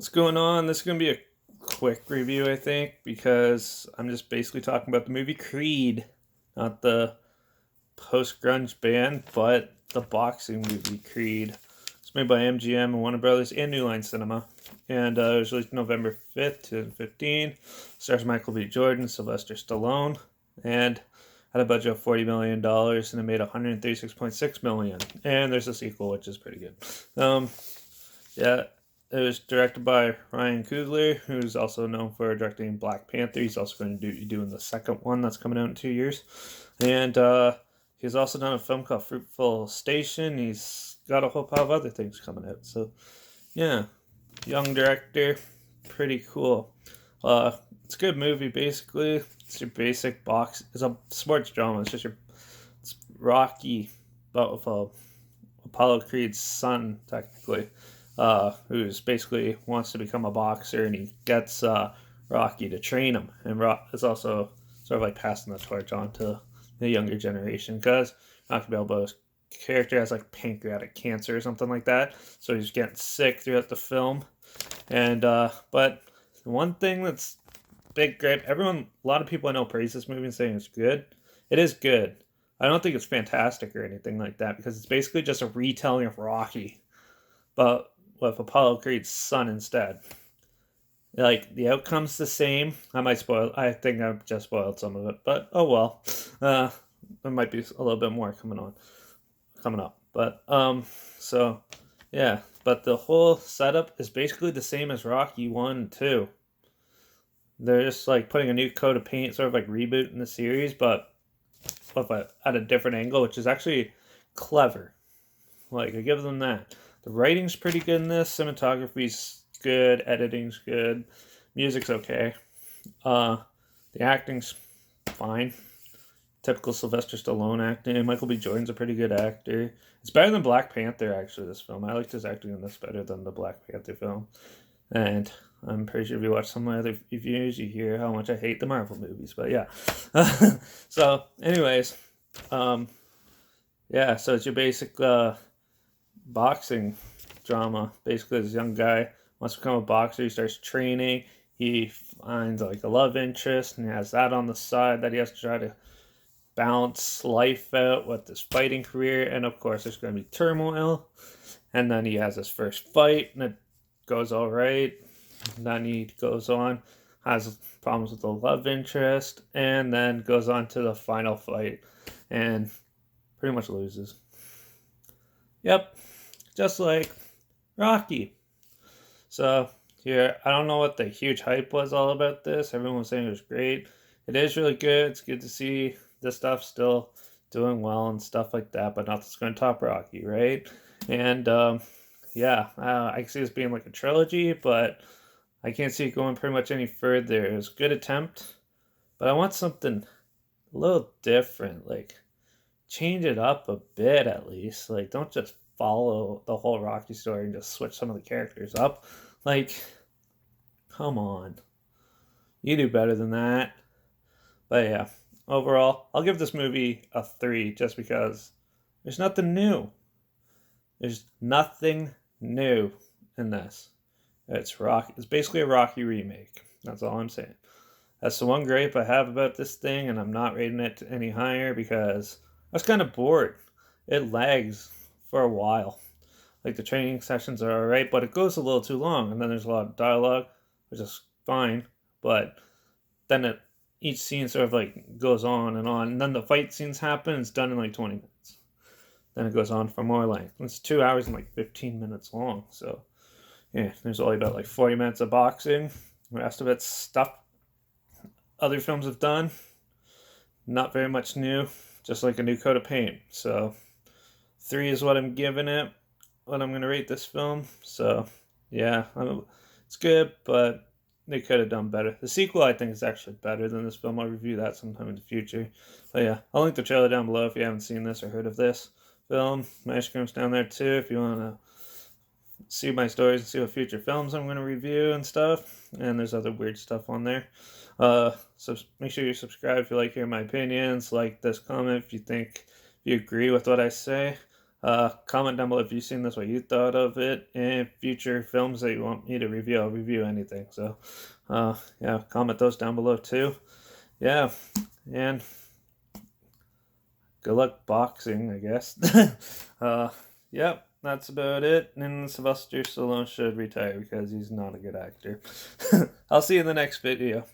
What's going on? This is going to be a quick review, I think, because I'm just basically talking about the movie Creed, not the post grunge band, but the boxing movie Creed. It's made by MGM and Warner Brothers and New Line Cinema. And it was released November 5th, 2015. Stars Michael B. Jordan, Sylvester Stallone, and had a budget of $40 million, and it made $136.6 million. And there's a sequel, which is pretty good. Yeah, it was directed by Ryan Coogler, who's also known for directing Black Panther. He's also going to be doing the second one that's coming out in 2 years. And he's also done a film called Fruitful Station. He's got a whole pile of other things coming out. So, yeah, young director, pretty cool. It's a good movie, basically. It's your basic box. It's a sports drama. It's Rocky, but with Apollo Creed's son, technically, who's basically wants to become a boxer, and he gets Rocky to train him. And Rock is also sort of like passing the torch on to the younger generation because Rocky Balboa's character has like pancreatic cancer or something like that, so he's getting sick throughout the film. And but one thing that's big gripe, a lot of people I know praise this movie and saying it's good. It is good. I don't think it's fantastic or anything like that because it's basically just a retelling of Rocky, but with Apollo Creed's son instead. Like the outcome's the same. I think I've just spoiled some of it, but oh well. There might be a little bit more coming up. But so yeah. But the whole setup is basically the same as Rocky 1 and 2. They're just like putting a new coat of paint, sort of like rebooting the series, but at a different angle, which is actually clever. Like, I give them that. The writing's pretty good in this. Cinematography's good. Editing's good. Music's okay. The acting's fine. Typical Sylvester Stallone acting. Michael B. Jordan's a pretty good actor. It's better than Black Panther, actually, this film. I liked his acting in this better than the Black Panther film. And I'm pretty sure if you watch some of my other reviews, you hear how much I hate the Marvel movies. But yeah. So, anyways, yeah, so it's your basic boxing drama. Basically, this young guy wants to become a boxer. He starts training. He finds like a love interest and he has that on the side that he has to try to balance life out with his fighting career. And of course, there's going to be turmoil. And then he has his first fight and it goes all right. And then he goes on, has problems with the love interest, and then goes on to the final fight and pretty much loses. Yep, just like Rocky. So here, I don't know what the huge hype was all about this. Everyone was saying it was great. It is really good. It's good to see this stuff still doing well and stuff like that, but nothing's going to top Rocky, right? And yeah, I can see this being like a trilogy, but I can't see it going pretty much any further. It was a good attempt, but I want something a little different. Like, change it up a bit at least. Like, don't just follow the whole Rocky story and just switch some of the characters up. Like, come on. You do better than that. But yeah, overall, I'll give this movie a 3 just because there's nothing new. There's nothing new in this. It's Rocky. It's basically a Rocky remake. That's all I'm saying. That's the one gripe I have about this thing, and I'm not rating it any higher because I was kind of bored. It lags for a while. Like the training sessions are alright, but it goes a little too long, and then there's a lot of dialogue, which is fine. But then each scene sort of like goes on, and then the fight scenes happen. And it's done in like 20 minutes. Then it goes on for more length. It's 2 hours and like 15 minutes long. So yeah, there's only about like 40 minutes of boxing. The rest of it's stuff other films have done. Not very much new, just like a new coat of paint. So 3 is what I'm giving it, what I'm going to rate this film. So yeah, it's good, but they could have done better. The sequel, I think, is actually better than this film. I'll review that sometime in the future. But yeah, I'll link the trailer down below if you haven't seen this or heard of this film. My Instagram's down there too if you want to see my stories and see what future films I'm going to review and stuff. And there's other weird stuff on there. So make sure you subscribe if you like hearing my opinions. Like this comment if you agree with what I say. Comment down below if you've seen this, what you thought of it, and future films that you want me to review. I'll review anything. So, yeah, comment those down below too. Yeah, and good luck boxing, I guess. Yep, that's about it. And Sylvester Stallone should retire because he's not a good actor. I'll see you in the next video.